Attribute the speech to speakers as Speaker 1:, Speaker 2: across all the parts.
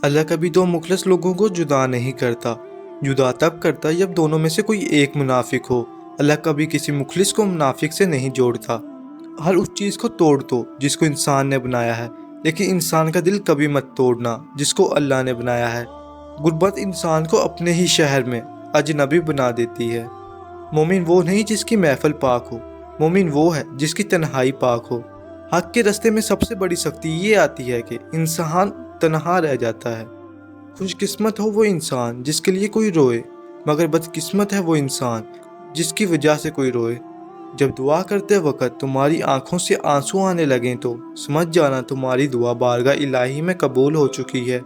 Speaker 1: اللہ کبھی دو مخلص لوگوں کو جدا نہیں کرتا، جدا تب کرتا جب دونوں میں سے کوئی ایک منافق ہو۔ اللہ کبھی کسی مخلص کو منافق سے نہیں جوڑتا۔ ہر اس چیز کو توڑ دو جس کو انسان نے بنایا ہے، لیکن انسان کا دل کبھی مت توڑنا جس کو اللہ نے بنایا ہے۔ غربت انسان کو اپنے ہی شہر میں اجنبی بنا دیتی ہے۔ مومن وہ نہیں جس کی محفل پاک ہو، مومن وہ ہے جس کی تنہائی پاک ہو۔ حق کے راستے میں سب سے بڑی سختی یہ آتی ہے کہ انسان تنہا رہ جاتا ہے۔ خوش قسمت ہو وہ انسان جس کے لیے کوئی روئے، مگر بد قسمت ہے وہ انسان جس کی وجہ سے کوئی روئے۔ جب دعا کرتے وقت تمہاری آنکھوں سے آنسو آنے لگیں تو سمجھ جانا تمہاری دعا بارگاہ الہی میں قبول ہو چکی ہے۔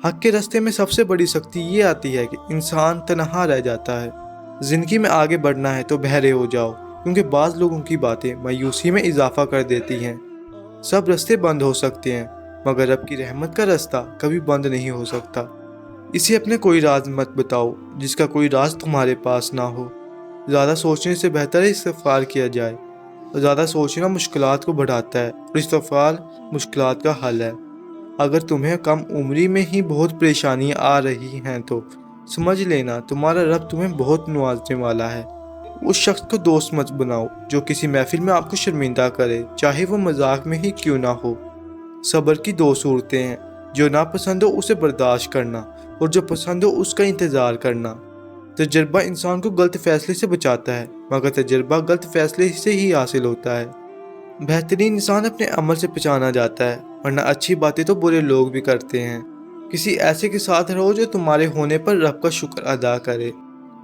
Speaker 1: حق کے راستے میں سب سے بڑی سختی یہ آتی ہے کہ انسان تنہا رہ جاتا ہے۔ زندگی میں آگے بڑھنا ہے تو بہرے ہو جاؤ، کیونکہ بعض لوگوں کی باتیں مایوسی میں اضافہ کر دیتی ہیں۔ سب راستے بند ہو سکتے ہیں، مگر رب کی رحمت کا راستہ کبھی بند نہیں ہو سکتا۔ اسے اپنے کوئی راز مت بتاؤ جس کا کوئی راز تمہارے پاس نہ ہو۔ زیادہ سوچنے سے بہتر ہے استغفار کیا جائے، اور زیادہ سوچنا مشکلات کو بڑھاتا ہے اور استغفار مشکلات کا حل ہے۔ اگر تمہیں کم عمری میں ہی بہت پریشانیاں آ رہی ہیں تو سمجھ لینا تمہارا رب تمہیں بہت نوازنے والا ہے۔ اس شخص کو دوست مت بناؤ جو کسی محفل میں آپ کو شرمندہ کرے، چاہے وہ مذاق میں ہی کیوں نہ ہو۔ صبر کی دو صورتیں ہیں، جو ناپسند ہو اسے برداشت کرنا، اور جو پسند ہو اس کا انتظار کرنا۔ تجربہ انسان کو غلط فیصلے سے بچاتا ہے، مگر تجربہ غلط فیصلے سے ہی حاصل ہوتا ہے۔ بہترین انسان اپنے عمل سے پہچانا جاتا ہے، ورنہ اچھی باتیں تو برے لوگ بھی کرتے ہیں۔ کسی ایسے کے ساتھ رہو جو تمہارے ہونے پر رب کا شکر ادا کرے۔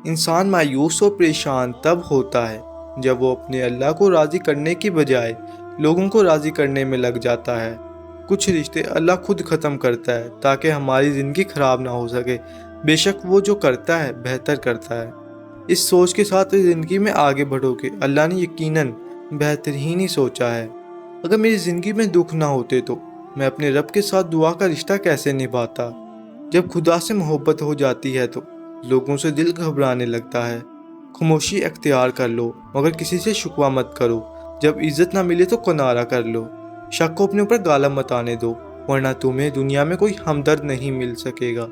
Speaker 1: انسان مایوس و پریشان تب ہوتا ہے جب وہ اپنے اللہ کو راضی کرنے کی بجائے لوگوں کو راضی کرنے میں لگ جاتا ہے۔ کچھ رشتے اللہ خود ختم کرتا ہے تاکہ ہماری زندگی خراب نہ ہو سکے۔ بے شک وہ جو کرتا ہے بہتر کرتا ہے۔ اس سوچ کے ساتھ زندگی میں آگے بڑھو کہ اللہ نے یقیناً بہترین ہی سوچا ہے۔ اگر میری زندگی میں دکھ نہ ہوتے تو میں اپنے رب کے ساتھ دعا کا رشتہ کیسے نبھاتا؟ جب خدا سے محبت ہو جاتی ہے تو لوگوں سے دل گھبرانے لگتا ہے۔ خاموشی اختیار کر لو، مگر کسی سے شکوہ مت کرو۔ جب عزت نہ ملے تو کنارہ کر لو۔ شک کو اپنے اوپر غالب مت آنے دو، ورنہ تمہیں دنیا میں کوئی ہمدرد نہیں مل سکے گا۔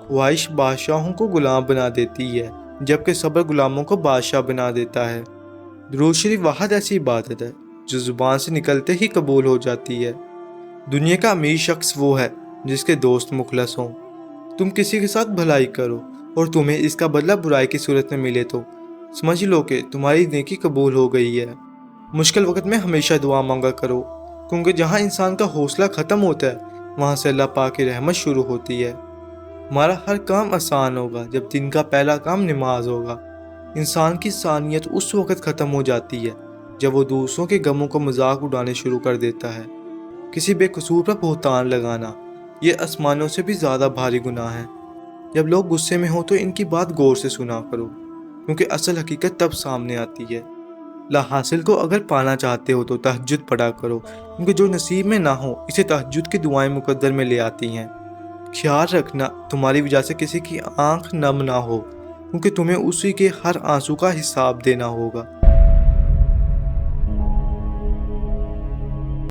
Speaker 1: خواہش بادشاہوں کو غلام بنا دیتی ہے، جبکہ صبر غلاموں کو بادشاہ بنا دیتا ہے۔ درود شریف واحد ایسی عبادت ہے جو زبان سے نکلتے ہی قبول ہو جاتی ہے۔ دنیا کا امیر شخص وہ ہے جس کے دوست مخلص ہوں۔ تم کسی کے ساتھ بھلائی کرو اور تمہیں اس کا بدلہ برائی کی صورت میں ملے تو سمجھ لو کہ تمہاری نیکی قبول ہو گئی ہے۔ مشکل وقت میں ہمیشہ دعا مانگا کرو، کیونکہ جہاں انسان کا حوصلہ ختم ہوتا ہے وہاں سے اللہ پاک کی رحمت شروع ہوتی ہے۔ ہمارا ہر کام آسان ہوگا جب دن کا پہلا کام نماز ہوگا۔ انسان کی انسانیت اس وقت ختم ہو جاتی ہے جب وہ دوسروں کے غموں کو مذاق اڑانے شروع کر دیتا ہے۔ کسی بے قصور پر بہتان لگانا یہ آسمانوں سے بھی زیادہ بھاری گناہ ہے۔ جب لوگ غصے میں ہوں تو ان کی بات غور سے سنا کرو، کیونکہ اصل حقیقت تب سامنے آتی ہے۔ لا حاصل کو اگر پانا چاہتے ہو تو تہجد پڑھا کرو، کیونکہ جو نصیب میں نہ ہو اسے تہجد کی دعائیں مقدر میں لے آتی ہیں۔ خیال رکھنا تمہاری وجہ سے کسی کی آنکھ نم نہ ہو، کیونکہ تمہیں اسی کے ہر آنسو کا حساب دینا ہوگا۔